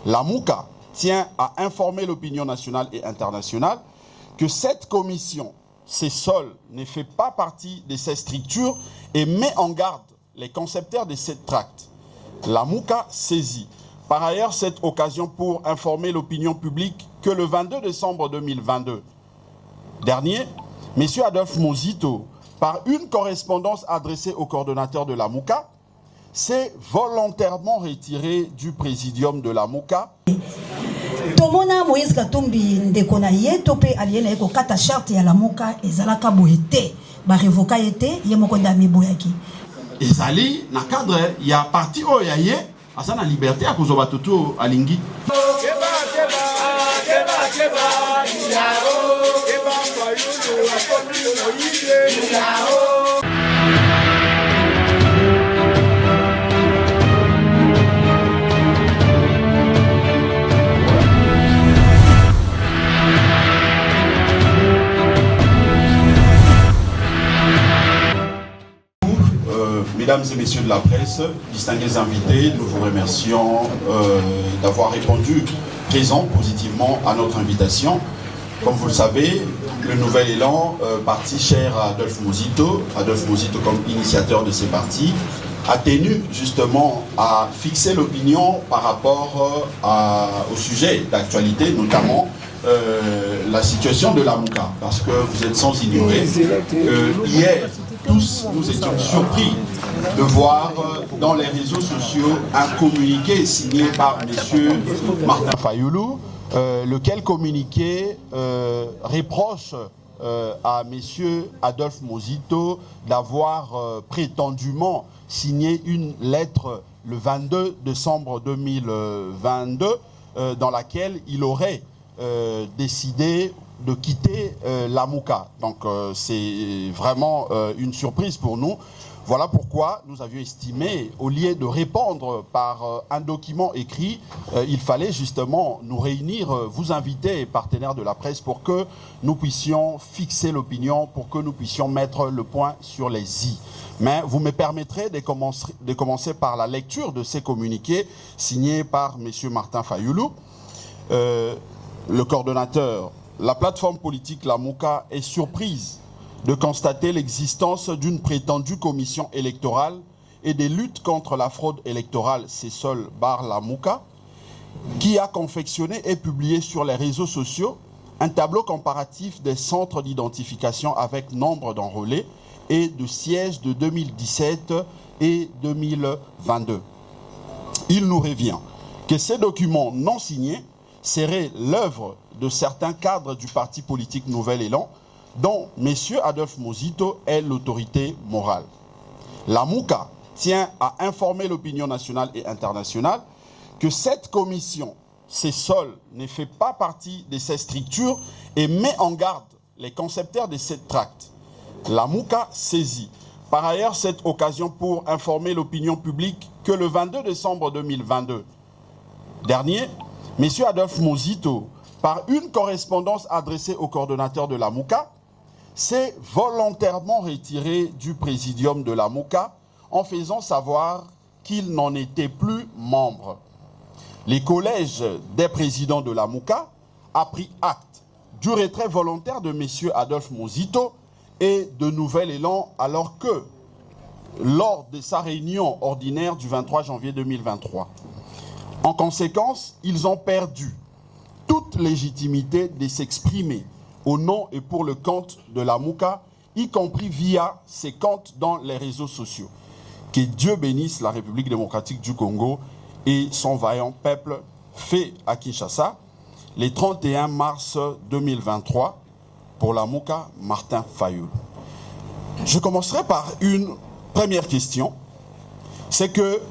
La MOUCA tient à informer l'opinion nationale et internationale que cette commission, CESOL, ne fait pas partie de ces structures et met en garde les concepteurs de cette tract. La MOUCA saisit par ailleurs cette occasion pour informer l'opinion publique que le 22 décembre 2022 dernier, M. Adolphe Mozito, par une correspondance adressée au coordonnateur de la MOUCA, s'est volontairement retiré du présidium de la MOUCA. Tomona Moïse Katumbi ndekona yeto pe aliena eko kata charte ya la MOUCA ezalaka boete ba revoka yete yemoko ndami boyaki. Ezali na cadre ya parti oyaye asa na liberté ya kozoba toto alingi. Mesdames et messieurs de la presse, distingués invités, nous vous remercions d'avoir répondu présent positivement à notre invitation. Comme vous le savez, le Nouvel Élan, parti cher à Adolphe Mozito comme initiateur de ces partis, a tenu justement à fixer l'opinion par rapport au sujet d'actualité, notamment la situation de la MOUCA. Parce que vous êtes sans ignorer que hier, tous nous étions surpris de voir dans les réseaux sociaux un communiqué signé par M. Martin Fayoulou, lequel communiqué reproche à M. Adolphe Mozito d'avoir prétendument signé une lettre le 22 décembre 2022 dans laquelle il aurait décidé de quitter la MOUCA. Donc c'est vraiment une surprise pour nous. Voilà pourquoi nous avions estimé, au lieu de répondre par un document écrit, il fallait justement nous réunir, vous inviter, partenaires de la presse, pour que nous puissions fixer l'opinion, pour que nous puissions mettre le point sur les i. Mais vous me permettrez de commencer par la lecture de ces communiqués signés par M. Martin Fayoulou, le coordonnateur. La plateforme politique La MOUCA est surprise de constater l'existence d'une prétendue commission électorale et des luttes contre la fraude électorale CESOL bar La MOUCA, qui a confectionné et publié sur les réseaux sociaux un tableau comparatif des centres d'identification avec nombre d'enrôlés et de sièges de 2017 et 2022. Il nous revient que ces documents non signés seraient l'œuvre de certains cadres du parti politique Nouvel Élan, dont M. Adolphe Mozito est l'autorité morale. La MOUCA tient à informer l'opinion nationale et internationale que cette commission, CESOL, ne fait pas partie de ces structures et met en garde les concepteurs de cette tract. La MOUCA saisit par ailleurs cette occasion pour informer l'opinion publique que le 22 décembre 2022 dernier, M. Adolphe Mozito, par une correspondance adressée au coordonnateur de la MOUCA, s'est volontairement retiré du présidium de la MOUCA en faisant savoir qu'il n'en était plus membre. Les collèges des présidents de la MOUCA a pris acte du retrait volontaire de M. Adolphe Mozito et de Nouvel Élan, alors que, lors de sa réunion ordinaire du 23 janvier 2023, en conséquence, ils ont perdu toute légitimité de s'exprimer au nom et pour le compte de la MOUCA, y compris via ses comptes dans les réseaux sociaux. Que Dieu bénisse la République démocratique du Congo et son vaillant peuple fait à Kinshasa, le 31 mars 2023, pour la MOUCA, Martin Fayoulou. Je commencerai par une première question. C'est que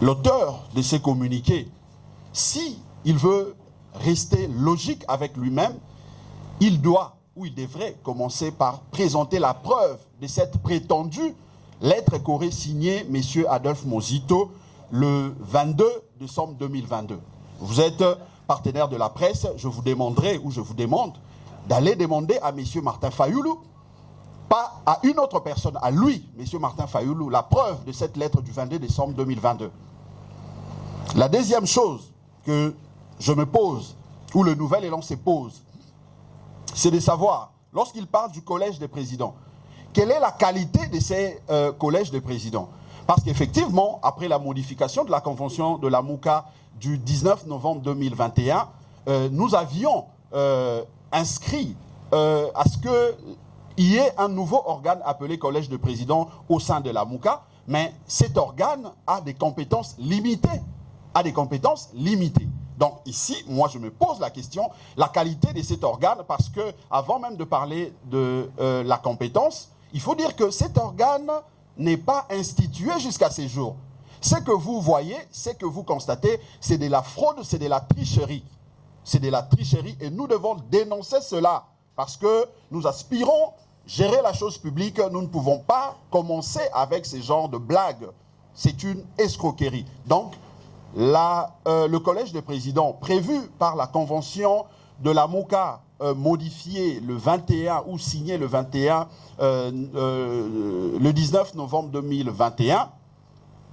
l'auteur de ces communiqués, si il veut rester logique avec lui-même, il doit ou il devrait commencer par présenter la preuve de cette prétendue lettre qu'aurait signée M. Adolphe Mozito le 22 décembre 2022. Vous êtes partenaire de la presse, je vous demanderai ou je vous demande d'aller demander à M. Martin Fayoulou, pas à une autre personne, à lui, M. Martin Fayoulou, la preuve de cette lettre du 22 décembre 2022. La deuxième chose, que je me pose, ou le nouvel élan se pose, c'est de savoir, lorsqu'il parle du collège des présidents, quelle est la qualité de ces collèges des présidents? Parce qu'effectivement, après la modification de la convention de la MOUCA du 19 novembre 2021, nous avions inscrit à ce qu'il y ait un nouveau organe appelé collège de présidents au sein de la MOUCA, mais cet organe a des compétences limitées. Donc ici, moi je me pose la question, la qualité de cet organe, parce que avant même de parler de la compétence, il faut dire que cet organe n'est pas institué jusqu'à ces jours. Ce que vous voyez, ce que vous constatez, c'est de la fraude, c'est de la tricherie. C'est de la tricherie et nous devons dénoncer cela parce que nous aspirons gérer la chose publique. Nous ne pouvons pas commencer avec ce genre de blagues. C'est une escroquerie. Donc, le collège des présidents prévu par la convention de la MOUCA modifiée le 21 ou signé le 21, le 19 novembre 2021,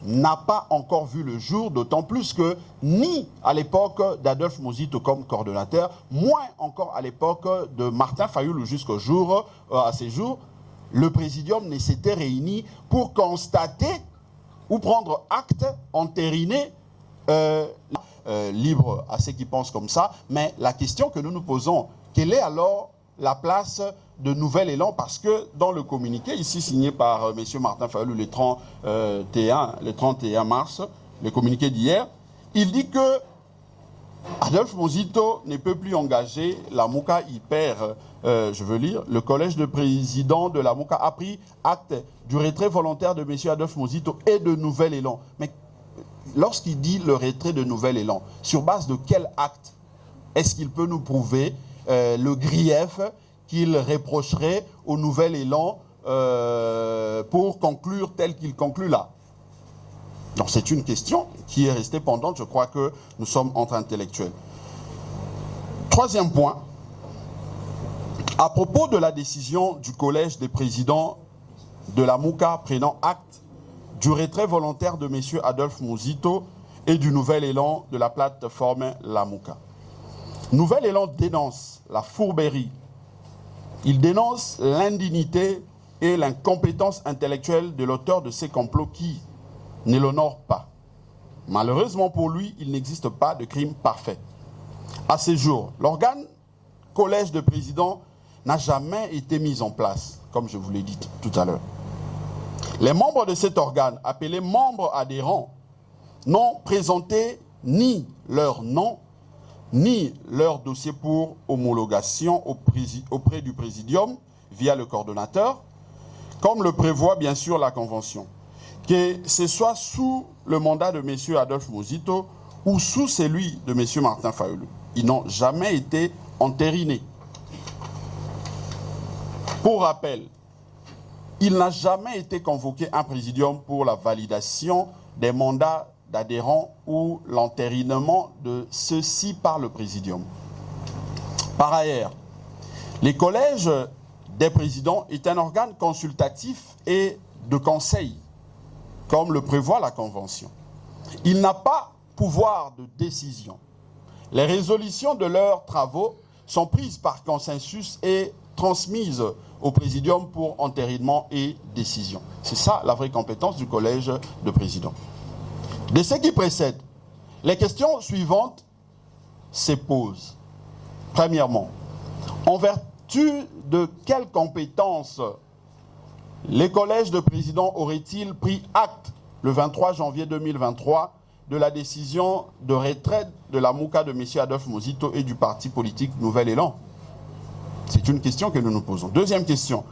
n'a pas encore vu le jour, d'autant plus que ni à l'époque d'Adolphe Mozito comme coordonnateur, moins encore à l'époque de Martin Fayoulou jusqu'au jour, à ces jours, le présidium ne s'était réuni pour constater ou prendre acte, entériner, libre à ceux qui pensent comme ça, mais la question que nous nous posons, quelle est alors la place de nouvel élan, parce que dans le communiqué, ici signé par M. Martin Fayoulou le 31 mars, le communiqué d'hier, il dit que Adolphe Mozito ne peut plus engager la MOUCA hyper, je veux lire, le collège de président de la MOUCA a pris acte du retrait volontaire de M. Adolphe Mozito et de nouvel élan. Mais lorsqu'il dit le retrait de nouvel élan, sur base de quel acte est-ce qu'il peut nous prouver le grief qu'il reprocherait au nouvel élan pour conclure tel qu'il conclut là? Donc c'est une question qui est restée pendante. Je crois que nous sommes entre intellectuels. Troisième point, à propos de la décision du collège des présidents de la MOUCA prenant acte du retrait volontaire de M. Adolphe Mozito et du nouvel élan de la plateforme La MOUCA. Nouvel élan dénonce la fourberie. Il dénonce l'indignité et l'incompétence intellectuelle de l'auteur de ces complots qui ne l'honore pas. Malheureusement pour lui, il n'existe pas de crime parfait. À ce jour, l'organe collège de présidents n'a jamais été mis en place, comme je vous l'ai dit tout à l'heure. Les membres de cet organe, appelés membres adhérents, n'ont présenté ni leur nom, ni leur dossier pour homologation auprès du présidium via le coordonnateur, comme le prévoit bien sûr la convention. Que ce soit sous le mandat de M. Adolphe Mozito ou sous celui de M. Martin Fayoulou. Ils n'ont jamais été entérinés. Pour rappel, il n'a jamais été convoqué un présidium pour la validation des mandats d'adhérents ou l'entérinement de ceux-ci par le présidium. Par ailleurs, les collèges des présidents est un organe consultatif et de conseil, comme le prévoit la Convention. Il n'a pas pouvoir de décision. Les résolutions de leurs travaux sont prises par consensus et transmises au présidium pour entérinement et décision. C'est ça la vraie compétence du collège de présidents. De ce qui précède, les questions suivantes se posent. Premièrement, en vertu de quelles compétences les collèges de présidents auraient-ils pris acte le 23 janvier 2023 de la décision de retraite de la MOUCA de M. Adolphe Mozito et du parti politique Nouvel Élan? C'est une question que nous nous posons. Deuxième question,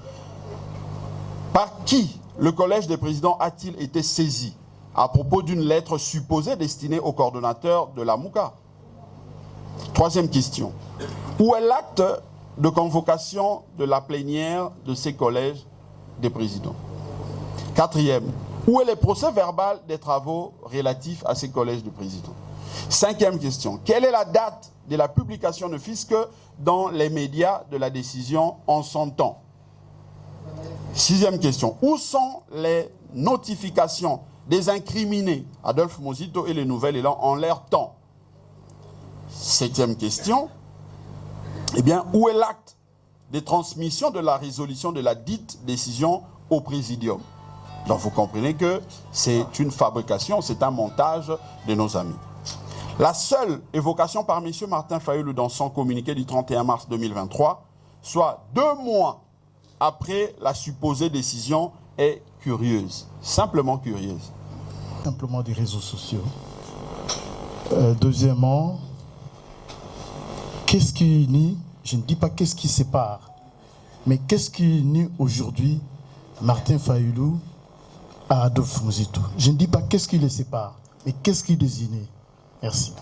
par qui le collège des présidents a-t-il été saisi à propos d'une lettre supposée destinée au coordonnateur de la MOUCA? Troisième question, où est l'acte de convocation de la plénière de ces collèges des présidents? Quatrième, où est le procès verbal des travaux relatifs à ces collèges de présidents? Cinquième question, quelle est la date de la publication de fisc dans les médias de la décision en son temps? Sixième question, où sont les notifications des incriminés Adolphe Mozito et le Nouvel Élan en leur temps? 7e question, eh bien, où est l'acte de transmission de la résolution de la dite décision au Présidium? Donc vous comprenez que c'est une fabrication, c'est un montage de nos amis. La seule évocation par M. Martin Fayulu dans son communiqué du 31 mars 2023, soit 2 mois après la supposée décision, est curieuse, simplement curieuse. Simplement des réseaux sociaux. Deuxièmement, qu'est-ce qui unit, je ne dis pas qu'est-ce qui sépare, mais qu'est-ce qui unit aujourd'hui Martin Fayulu à Adolphe Muzito? Je ne dis pas qu'est-ce qui les sépare, mais qu'est-ce qui les unit? Merci.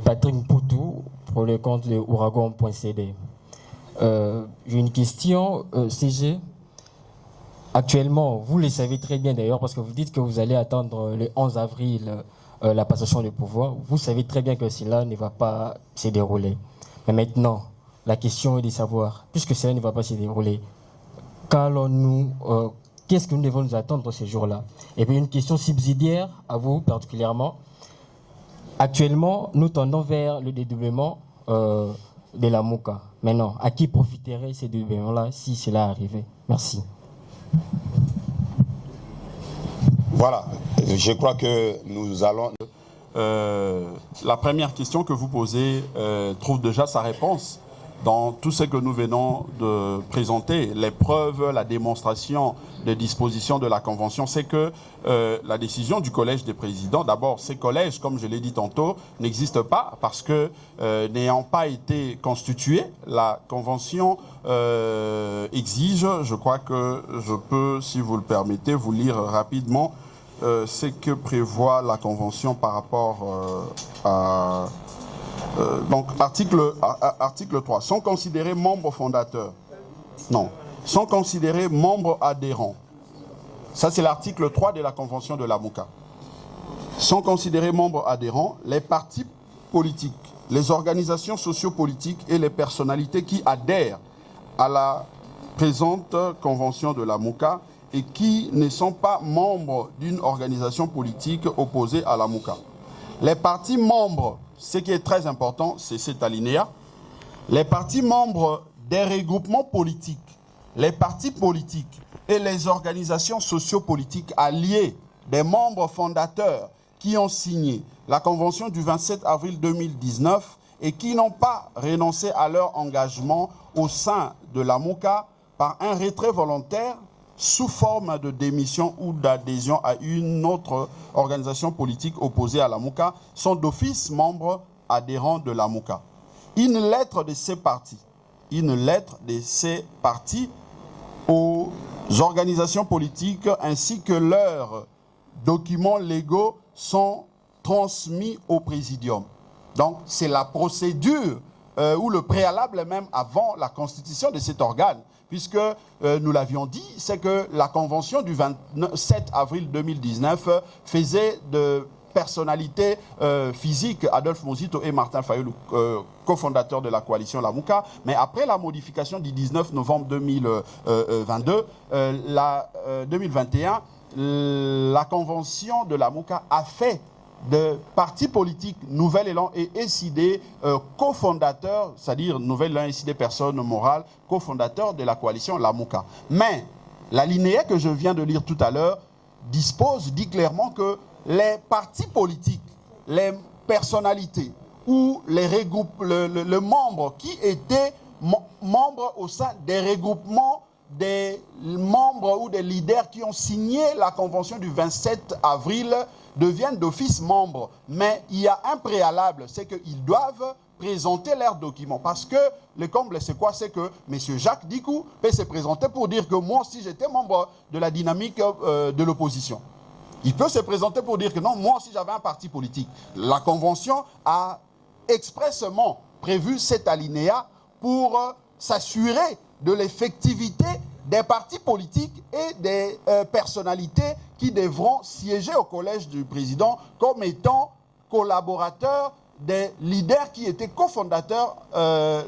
Patrick Poutou pour le compte de ouragan.cd. J'ai une question, CG. Actuellement, vous le savez très bien d'ailleurs, parce que vous dites que vous allez attendre le 11 avril la passation de pouvoir. Vous savez très bien que cela ne va pas se dérouler. Mais maintenant, la question est de savoir, puisque cela ne va pas se dérouler, qu'est-ce que nous devons nous attendre ces jours-là? Et puis une question subsidiaire à vous particulièrement. Actuellement, nous tendons vers le dédoublement de la Mouka. Maintenant, à qui profiterait ces dédoublements-là si cela arrivait? Merci. Voilà, je crois que nous allons... La première question que vous posez trouve déjà sa réponse dans tout ce que nous venons de présenter. Les preuves, la démonstration des dispositions de la Convention, c'est que la décision du Collège des présidents, d'abord, ces collèges, comme je l'ai dit tantôt, n'existent pas parce que n'ayant pas été constitués, la Convention exige, je crois que je peux, si vous le permettez, vous lire rapidement ce que prévoit la Convention par rapport à... donc, article 3, sont considérés membres fondateurs. Non, sont considérés membres adhérents. Ça, c'est l'article 3 de la Convention de la Mouka. Sont considérés membres adhérents les partis politiques, les organisations sociopolitiques et les personnalités qui adhèrent à la présente Convention de la Mouka et qui ne sont pas membres d'une organisation politique opposée à la Mouka. Les partis membres, ce qui est très important, c'est cet alinéa. Les partis membres des regroupements politiques, les partis politiques et les organisations sociopolitiques alliées des membres fondateurs qui ont signé la Convention du 27 avril 2019 et qui n'ont pas renoncé à leur engagement au sein de la Mouka par un retrait volontaire sous forme de démission ou d'adhésion à une autre organisation politique opposée à la Mouka, sont d'office membres adhérents de la Mouka. Une lettre de ces partis aux organisations politiques ainsi que leurs documents légaux sont transmis au Présidium. Donc c'est la procédure ou le préalable même avant la constitution de cet organe. Puisque nous l'avions dit, c'est que la Convention du 27 avril 2019 faisait de personnalités physiques Adolphe Muzito et Martin Fayulu, cofondateurs de la coalition La Mouka. Mais après la modification du 19 novembre 2021, la Convention de La Mouka a fait de partis politiques Nouvel Élan et SID cofondateurs, c'est-à-dire Nouvel Élan et SID personnes morales, cofondateurs de la coalition La Mouka. Mais l'alinéa que je viens de lire tout à l'heure dit clairement que les partis politiques, les personnalités ou les le membre qui étaient membres au sein des regroupements des membres ou des leaders qui ont signé la convention du 27 avril deviennent d'office membres. Mais il y a un préalable, c'est qu'ils doivent présenter leurs documents. Parce que le comble, c'est quoi? C'est que M. Jacques Dikou peut se présenter pour dire que moi aussi j'étais membre de la dynamique de l'opposition. Il peut se présenter pour dire que non, moi aussi j'avais un parti politique. La convention a expressément prévu cet alinéa pour s'assurer de l'effectivité des partis politiques et des personnalités qui devront siéger au collège du président comme étant collaborateurs des leaders qui étaient cofondateurs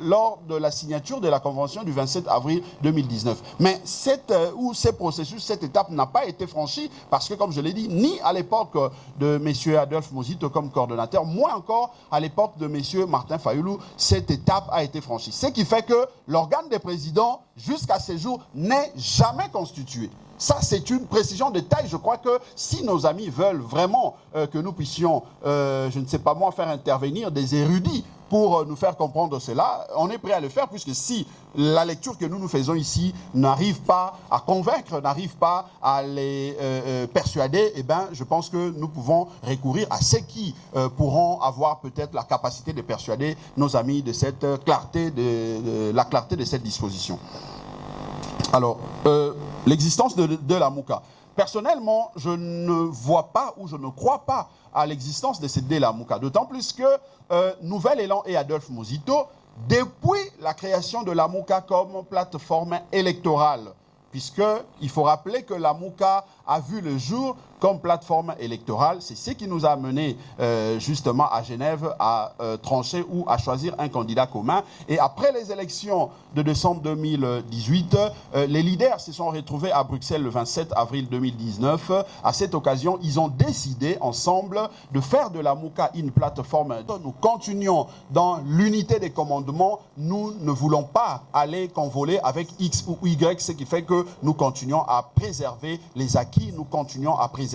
lors de la signature de la convention du 27 avril 2019. Mais ces processus, cette étape n'a pas été franchie parce que, comme je l'ai dit, ni à l'époque de M. Adolphe Muzito comme coordonnateur, moins encore à l'époque de M. Martin Fayulu, cette étape a été franchie. Ce qui fait que l'organe des présidents, jusqu'à ce jour, n'est jamais constitué. Ça, c'est une précision de taille. Je crois que si nos amis veulent vraiment que nous puissions, je ne sais pas moi, faire intervenir des érudits pour nous faire comprendre cela, on est prêt à le faire, puisque si la lecture que nous faisons ici n'arrive pas à convaincre, n'arrive pas à les persuader, eh ben, je pense que nous pouvons recourir à ceux qui pourront avoir peut-être la capacité de persuader nos amis de cette clarté, la clarté de cette disposition. Alors, l'existence de la Mouka. Personnellement, je ne vois pas ou je ne crois pas à l'existence de cette la Mouka. D'autant plus que Nouvel Élan et Adolphe Muzito, depuis la création de la Mouka comme plateforme électorale, puisqu'il faut rappeler que la Mouka a vu le jour comme plateforme électorale. C'est ce qui nous a amené justement à Genève à trancher ou à choisir un candidat commun. Et après les élections de décembre 2018, les leaders se sont retrouvés à Bruxelles le 27 avril 2019. À cette occasion, ils ont décidé ensemble de faire de la Mouka une plateforme. Nous continuons dans l'unité des commandements. Nous ne voulons pas aller convoler avec X ou Y, ce qui fait que nous continuons à préserver les acquis, nous continuons à préserver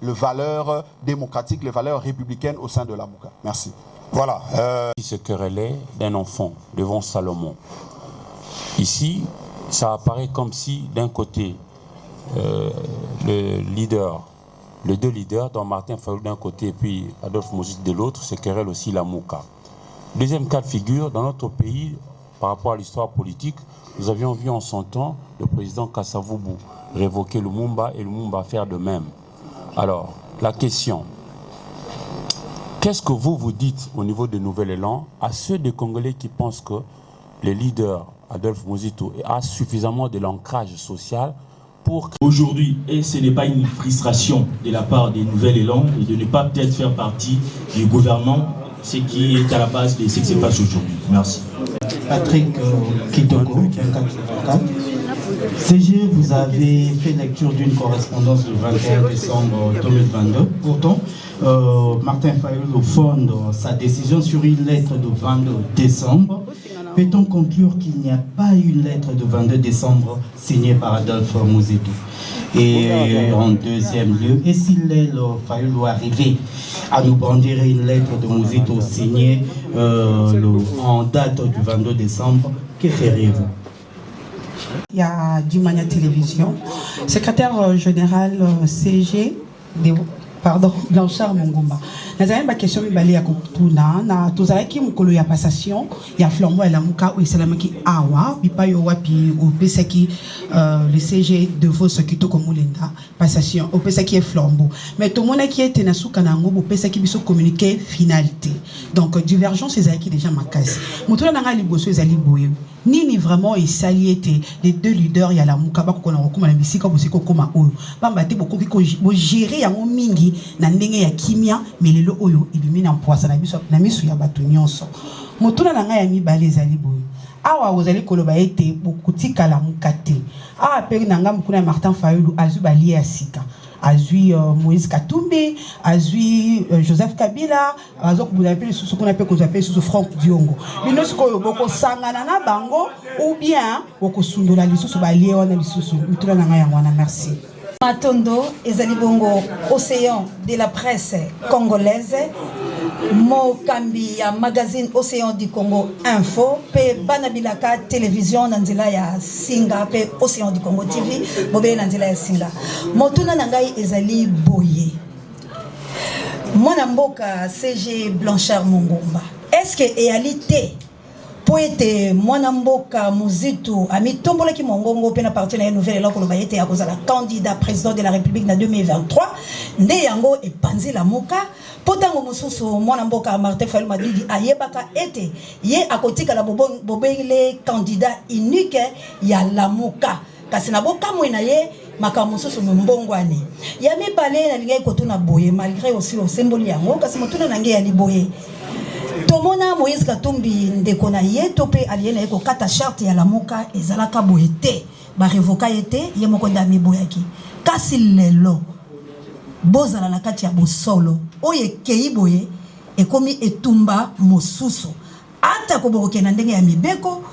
les valeurs démocratiques, les valeurs républicaines au sein de la Mouka. Merci. Voilà. Il se querellait d'un enfant devant Salomon. Ici, ça apparaît comme si d'un côté, les deux leaders, dont Martin Fayulu d'un côté et puis Adolphe Muzito de l'autre, se querellent aussi la Mouka. Deuxième cas de figure, dans notre pays, par rapport à l'histoire politique, nous avions vu en son temps le président Kasavubu révoquer Lumumba et Lumumba faire de même. Alors, la question, qu'est-ce que vous dites au niveau de Nouvel Élan à ceux des Congolais qui pensent que le leader Adolphe Muzito a suffisamment de l'ancrage social pour... Aujourd'hui, et ce n'est pas une frustration de la part des Nouvel Élan de ne pas peut-être faire partie du gouvernement, ce qui est à la base de ce qui se passe aujourd'hui. Merci. Patrick Kitoko, 24. CG, vous avez fait lecture d'une correspondance du 21 décembre 2022. Pourtant, Martin Fayulu fonde sa décision sur une lettre de 22 décembre. Peut-on conclure qu'il n'y a pas une lettre de 22 décembre signée par Adolphe Muzito? Et en deuxième lieu, et s'il est Fayulu arrivé à nous brandir une lettre de Muzito signée en date du 22 décembre, que feriez-vous? Il y a Dimania Télévision, secrétaire général CG, Blanchard Mongomba. Nazali ba question mibali ya kutuna na tozalaki mukolo ya passation ya flambeau ya lamuka o esalamaki awa bipayo wapi opesaki le CG de vos kitoko mulenda passation opesaki e flambeau mais to mona ki était na suka na ngo opesaki biso communiqué finalité donc divergence ezalaki déjà makasi mutuna na nga liboso ezali boye nini vraiment esaliete les deux leaders ya lamuka ba kokona kokoma na bisika bosiko koma oyo bamba te bokoki ko gérer yango mingi na ndenge ya kimia mais oyo ilumina mpoasa na biso na misu ya bato nyonso motuna na ngai ya mibale ezali boye awa ozali koloba ete bokutika la mukate awa pe na ngai mukuna Martin Fayulu azwi balie ya sika azwi Moïse Katumbi azwi Joseph Kabila azokubula pe lisusu kuna pe kozwa pe lisusu Franck Diongo bino sikoyo bokosangana na bango ou bien bokosundola lisusu balie wana lisusu motuna na ngai ya wana merci. Matondo, ezali bongo Océan de la presse congolaise, Mokambi ya magazine Océan du Congo Info, pe Banabilaka télévision nanzela ya Singa, pe Océan du Congo TV, bobele nanzela ya Singa. Motuna nangai ezali boye. Mwana mboka CG Blanchard Mongomba. Est-ce que réalité poète Mwanamboka Muzito a mis tombola ki mongongo pe na partenaire Nouvel Élan ko lobayete ya kozala candidat président de la République na 2023 nde yango e panzi la moka potango mosusu Mwanamboka Martin Fayulu Madidi ayebaka ete ye akotika la bobele candidat unique ya la moka kasi na boka mwena ye makambo mosusu mbongwani ya mibale na lingai kotuna boye malgré aussi au symbole yango kasi motuna nange ya liboye Tomona Moïse Katumbi ndeko na ye topé aliena eko kata charte ya lamuka ezalaka boyete ba revoka yete ye moko ndami boyaki kasi lelo bozala na kati ya bosolo oye kei boye ekomi etumba mosusu ata koboke na ndenge ya mibeko.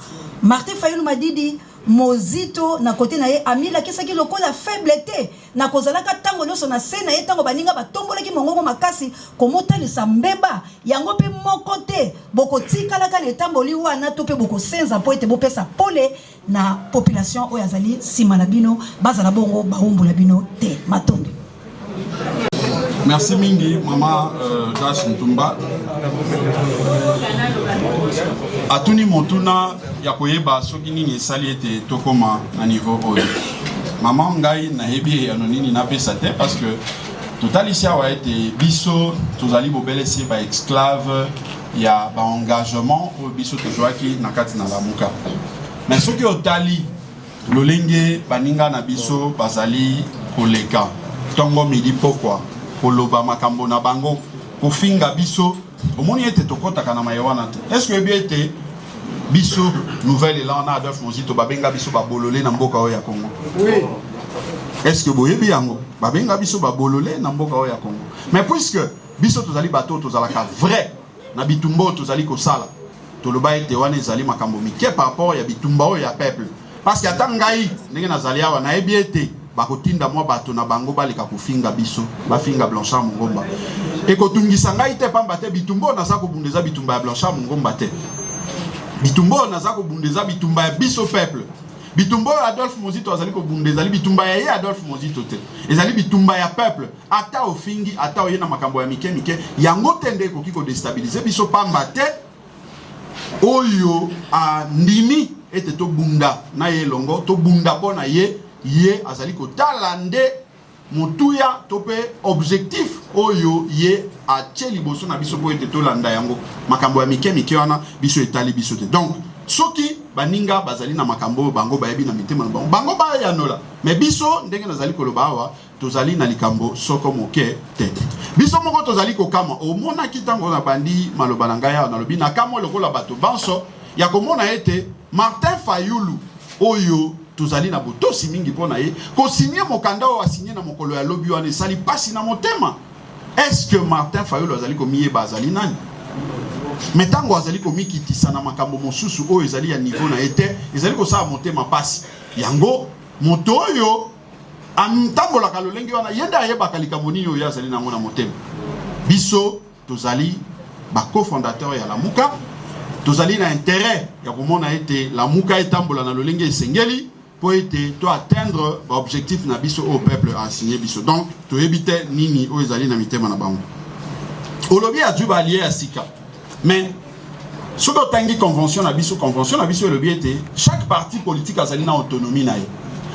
Martin Fayulu Madidi Mozito na côté na ye amila kisaki lokola faiblete na kozalaka tango loso na sena ye tango baninga batombola ki mongongo makasi komota lisa mbeba yango pe mokote boko tikala ka letamboli wana to pe boko senza po ete bopesa pole na population oyo azali sima na bino bazala bongo baumbu na bino te matondo. Merci mingi mama Das Ntumba. Atuni montuna ya koyeba soki nini esali ete tokoma na niveau oyo. Mama ngai na hebi ya nonini na pesa te parce que totalisi awa ete biso tozali bobelesi ba esclave ya ba engagement o biso tozwaki na kati na lamuka. Mais soki otali lolenge baninga na biso bazali koleka tongo midi pokwa koloba makambo na bango kofinga biso omoni ete tokotaka na mayewana te. Est-ce que bien ete biso nouvelle élan na Adolphe Mozito babenga biso babolole na mboka oyo ya Congo? Oui. Est-ce que boyebi yango babenga biso babolole na mboka oyo ya Congo? Mais puisque biso tozali bato tozalaka vrai na bitumbo tozali kosala toloba ete wana ezali makambo mike par rapport ya bitumba oyo ya peuple. Parce que ata ngai ndenge nazali awa na yebi ete bakotinda mwa bato na bango baleka kofinga biso bafinga Blanchard Mungomba ekotungisa ngai te pamba te bitumbo naza kobundeza bitumba ya Blanchard Mungomba te bitumbo naza kobundeza bitumba ya biso peuple bitumbo ya Adolphe Mozito azali kobundeza li bitumba ya ye Adolphe Mozito te ezali bitumba ya peuple ata ofingi ata oye na makambo ya mike mike yango tende ekoki ko déstabiliser biso pamba te oyo ndimi ete to bunda na ye longo to bunda pona ye azali ko talande mutuya tope objectif oyo ye atie liboso na biso po ete to landa yango makambo ya mike mike wana biso etali biso te. Donc soki baninga bazali na makambo bango bayebi na mitema na bango ba yanola mais biso ndenge nazali koloba awa tozali na likambo soko moke te biso moko tozali kokama omona kitango na bandi maloba na ngai na lobi na kamo lokola bato banso ya komona ete Martin Fayulu oyo tozali na botosi mingi pona ye ko signer mokanda o signer na mokolo ya lobi wana sali pasi na motema. Est-ce que Martin Fayulu azali ko miye bazali nani metango azali ko mikitisa na makambo mosusu o ezali ya niveau na ete ezali ko sa motema pasi yango moto oyo amtambola ka lolenge wana yenda yeba kalikambo nini oyo azali na ngona motema. Biso tozali ba cofondateur ya lamuka tozali na intérêt ya komona ete lamuka etambola na lolenge esengeli pour ete to atteindre objectif na biso au peuple a signé biso. Donc to ebite nini o ezali na mitema na bango olobi azuba lié à sika mais soki otangi convention na biso olobi ete chaque parti politique azali na autonomie na ye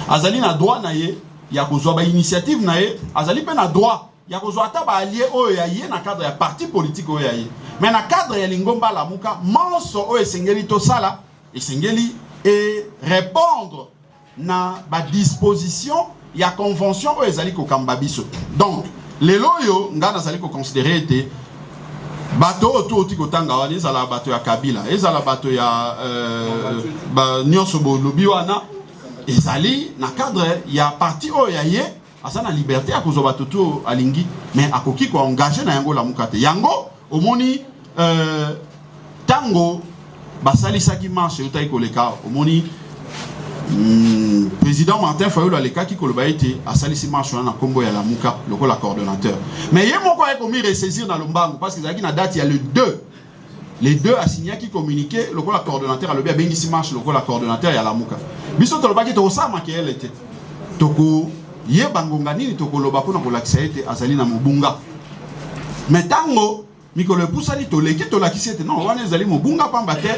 azali na droit na ye ya kozwa ba initiative na ye azali pe na droit ya kozwa ata ba allié oyo ya ye na cadre ya parti politique oyo ya ye mais na cadre ya lingomba lamuka monso oyo esengeli tosala esengeli et répondre na ba disposition ya convention oyo ezali kokamba biso. Donc lelo yo nga nazali ko considérer ete bato oto oti kotanga wana ezala bato ya Kabila ezala bato ya nyonso bolobi wana ezali na cadre ya parti oyo ya ye asa na liberté ya kozwa bato to alingi mais akoki ko engager na yango lamuka te yango omoni tango basalisaki marche yotai koleka omoni président Martin Fayulu alekaki koloba ete asalisi marche na kombo ya lamuka lokola coordonnateur mais ye moko a komi ressaisir na lombango parce que zaki na date ya le 2 les deux a signé qui communiqué lokola coordonnateur alobi abengisi marche lokola coordonnateur ya lamuka biso tolobaki to osama ke ele te toko ye bangonga nini tokoloba pona kolakisa ete azali na mobunga mais tango mikolo epusani toleki tolakisi ete non wana ezali mobunga pamba te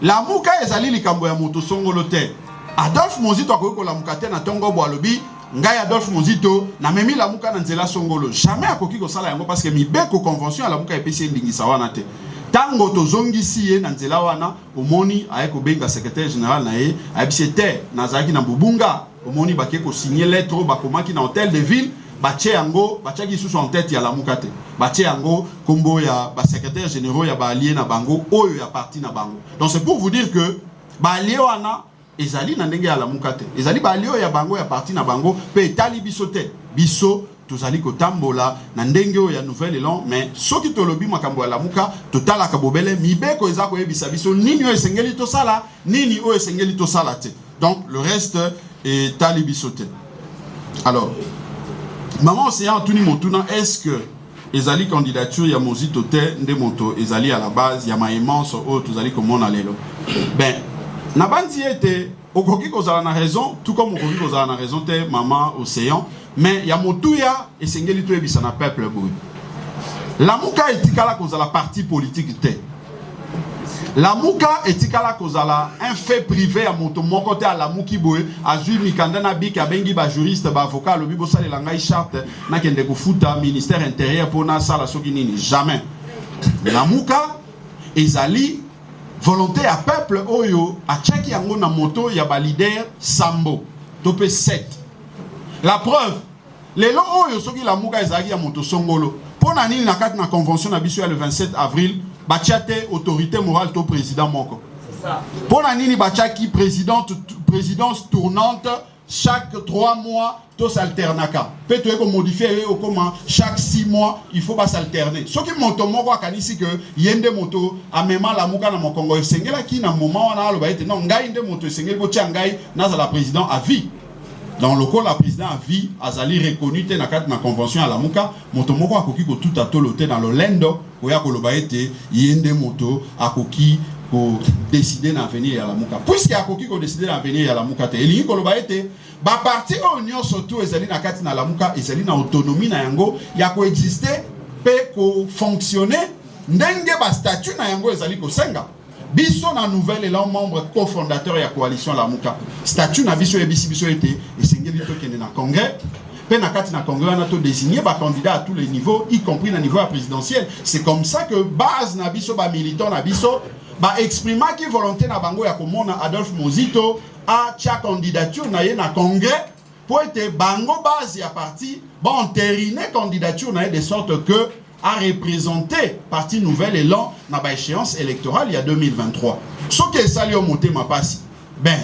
lamuka ezali likambo ya moto songolo te. Adolphe Mozito akoki kolamuka te na tongo bo alobi ngai Adolphe Mozito na memi lamuka na nzela songolo jamais akoki kosala yango parce que mibeko convention ya lamuka epesi endingisa wana te tango tozongisi ye na nzela wana omoni aye kobenga secrétaire général na ye ayebisi te nazalaki na bobunga omoni bake ko signer lettre bakomaki na hôtel de ville bache yango bachaki sous en tête ya lamuka te bache yango kombo ya ba secrétaire généraux ya ba allié na bango oyo ya parti na bango. Donc c'est pour vous dire que ba allié wana ezali na ndenge ya lamuka te ezali ba allié ya bango ya parti na bango pe etali biso te biso tozali kotambola na ndenge oyo ya nouvel élan. Mais soki tolobi makambo ya lamuka totala ka bobele mibeko eza ko yebisa biso nini oyo esengeli tosala nini oyo esengeli tosala te. Donc le reste est tali biso te. Alors maman océan tuni motuna, est-ce que ezali candidature ya mozito te nde moto ezali à la base ya maimance o tozali komona lelo? Ben na bandi ete okoki kozala na raison tout comme okoki kozala na raison te maman océan, mais ya motuya esengeli to ebisa na peuple boy. Lamuka etikala kozala parti politique te. Lamuka etikala kozala un fait privé à moto moko te ala muki boy azui mikanda na bik abengi ba juriste ba avocat lobi bo sala langai charte na kende ko futa ministère intérieur pour na sala soki nini jamais. Lamuka ezali volonté à peuple oyo a chaki yango na moto ya ba leader Sambo topé 7. La preuve lelo oyo soki lamuka ezali ya moto songolo pona nini na kati na convention na biso ya le 27 avril bachate autorité morale to président moko. C'est ça. Pona nini bachaki présidence tournante chaque 3 mois to s'alternaka. Peut-être qu'on modifie comment chaque 6 mois il faut pas s'alterner. Ce qui moto moko akanisi que yende moto amema la muka na mokongo sengela ki na moment on a lo ba ete non ngai nde moto sengeli bo tia ngai na za la président à vie. Dans le cas la président à vie azali reconnu te na kati na convention à la muka moto moko akoki ko tout atolote dans le lendo oya ko lo ba ete yende moto akoki ko décider d'avenir à la muka. Puisque akoki ko décider d'avenir à la muka te elingi ko lo ba ete ba parti union surtout ezali na kati na la muka ezali na autonomie na yango ya ko exister pe ko fonctionner ndenge ba statut na yango ezali ko senga. Biso na nouvel élan membre cofondateur ya coalition la muka. Statut na biso ebisi biso ete esengeli to kende na congrès. Pe na kati na congrès na to désigner ba candidat à tous les niveaux y compris na niveau présidentiel. C'est comme ça que base na biso ba militant na biso ba exprimer ki volonté na bango ya komona Adolphe Mozito a tia candidature na ye na congrès pour ete bango base ya parti ba entériner candidature na ye de sorte que a représenté parti nouvel élan na ba échéance électorale il y a 2023. Ce qui est sali au monté ma passe. Ben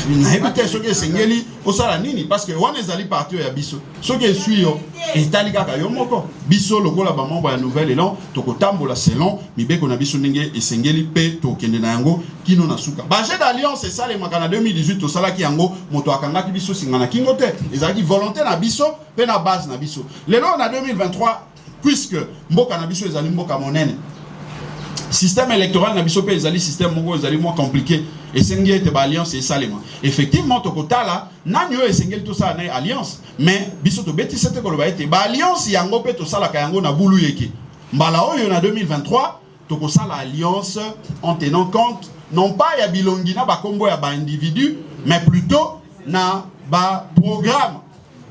na ebite ce qui est sengeli au sala nini parce que wana ezali parti ya biso. Ce qui est suyo etali kaka yo moko. Biso lokola ba membre ya nouvel élan tokotambola selon mibeko na biso ndenge esengeli pe tokende na yango kino na suka. Ba jeu d'alliance c'est ça les makana 2018 to sala ki yango moto akanga ki biso singana kingo te. Ezali volonté na biso pe na base na biso. Lelo na 2023 puisque mboka na biso ezali mboka monene. Système électoral na biso pe ezali système moko ezali moins compliqué et sengi ete ba alliance et salema. Effectivement tokotala nanyo esengeli to sa na alliance mais biso to beti sete ko lo ba ete ba alliance yango pe to sala ka yango na bulu yeke. Mbala oyo na 2023 tokosala alliance en tenant compte non pas ya bilongi na ba kombo ya ba individu mais plutôt na ba programme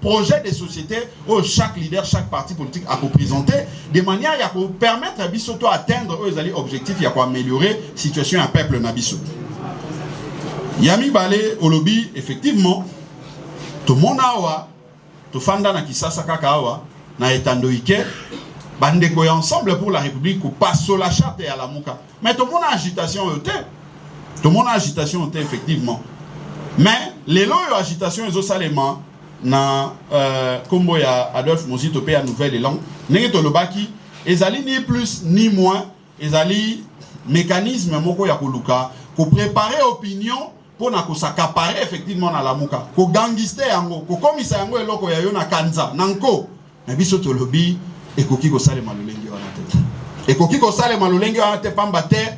projet de société où chaque leader, chaque parti politique a représenté de manière à permettre à Bissoto atteindre aux objectifs, à améliorer la situation à peuple Nabiso. Yami Balé au lobby, effectivement, tout le monde a tout fanda na kisasa kakawa na etandoike bande ko ensemble pour la République ou pas sur la charte et à la muka. Mais tout le monde a agitation tout le monde a agitation effectivement. Mais les lois agitation ils ont salement na kombo ya Adolphe Mozito pe ya nouvel élan nenge to lobaki ezali ni plus ni moins ezali mécanisme moko ya koluka ko préparer opinion pour na ko s'accaparer effectivement na la muka ko gangster yango ko komisa yango eloko ya yo na kanza nanko na biso to lobi ekoki ko sale malolenge wana te ekoki ko sale malolenge wana te pamba te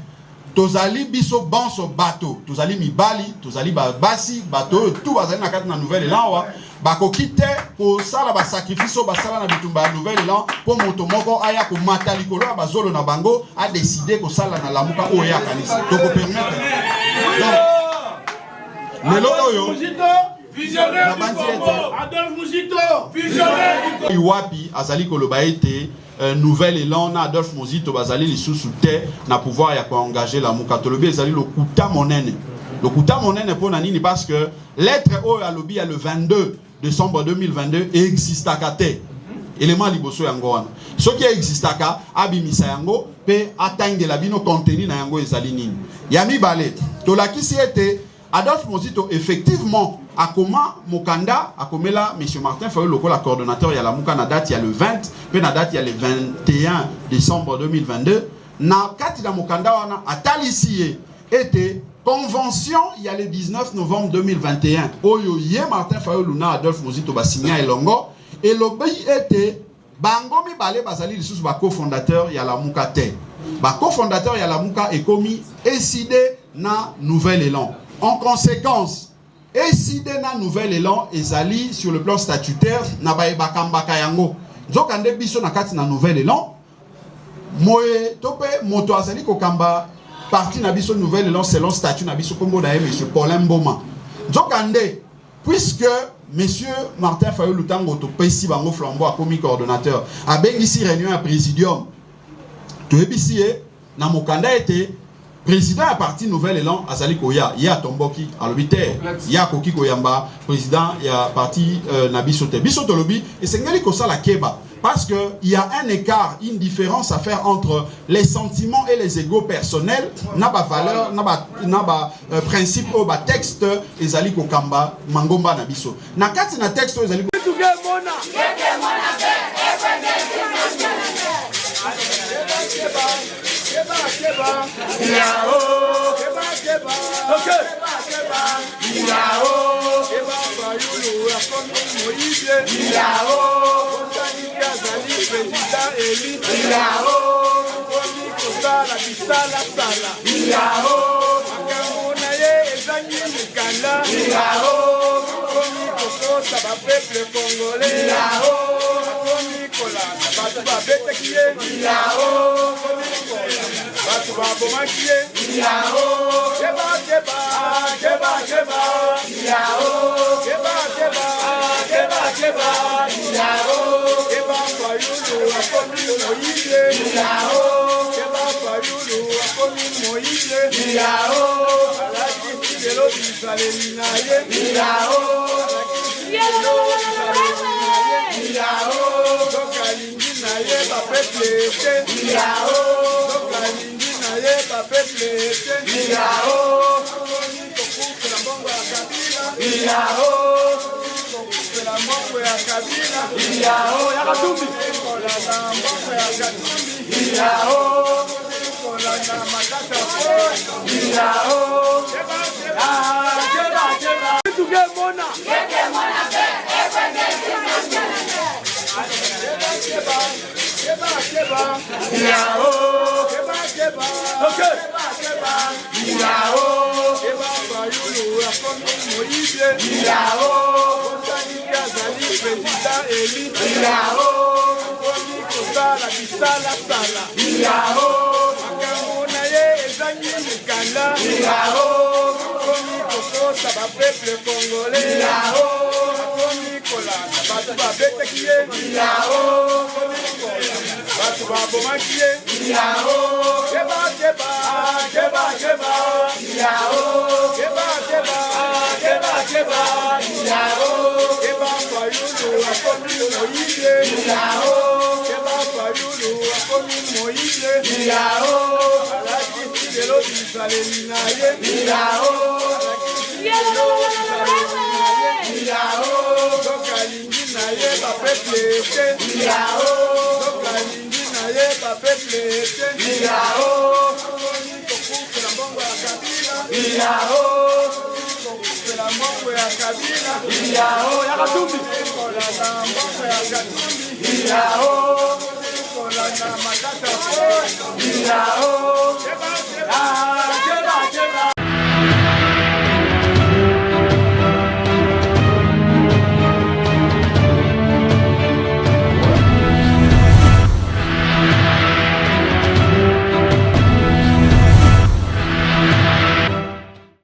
tozali biso banso bato tozali mibali tozali basi bato tout bazali na kati na nouvel élan wa bakokite ko sala ba sacrifice ba sala na bitumba nouvel élan po moto moko aya ko mata likolo ba zolo na bango a décider ko sala na lamuka o ya kanisa to ko permettre donc le logo yo visionnaire Adolphe Mozito visionnaire iwapi azali ko loba ete nouvel élan na Adolphe Mozito bazali lisusu te na pouvoir ya ko engager la muka to lobi ezali le kuta monene. Le kuta monene pour nini parce que lettre o ya lobi ya le 22 décembre 2022 existaka te. Élément liboso yango wana. Ce qui existaka abimisa yango pe atteindre la bino contenu na yango ezali nini. Yami balé. To la kisi était Adolphe Mozito effectivement akoma mokanda akomela monsieur Martin Fayulu lokola coordonnateur ya la muka na date ya le 20 pe na date ya le 21 décembre 2022 na kati na mokanda wana atalisi était convention il y a le 19 novembre 2021 oyo ye Martin Fayulu na Adolphe Mozito ba signé elongo et l'obéi était bango mibale bazali lisusu ba cofondateur ya la muka te ba cofondateur ya la muka est commis décidé na nouvel élan. En conséquence, décidé na nouvel élan ezali sur le plan statutaire na ba bakambaka yango nzokande biso na kati na nouvel élan moye tope moto azali kokamba parti na biso nouvel élan selon statut na biso kombo na monsieur Paulin Mboma nzokande puisque monsieur Martin Fayulu tango to pesi bango flambeau a commis coordonnateur a bengisi réunion à présidium to ebisi na mokanda était président à parti nouvel élan azali koya ya tomboki alobiter ya koki koyamba président ya parti nabisote bisoto lobi et sengeli ko sala keba parce que il y a un écart, une différence à faire entre les sentiments et les égos personnels na ba valeur na ba principe au ba texte ezali ko kamba mangomba na biso na kati na texte ezali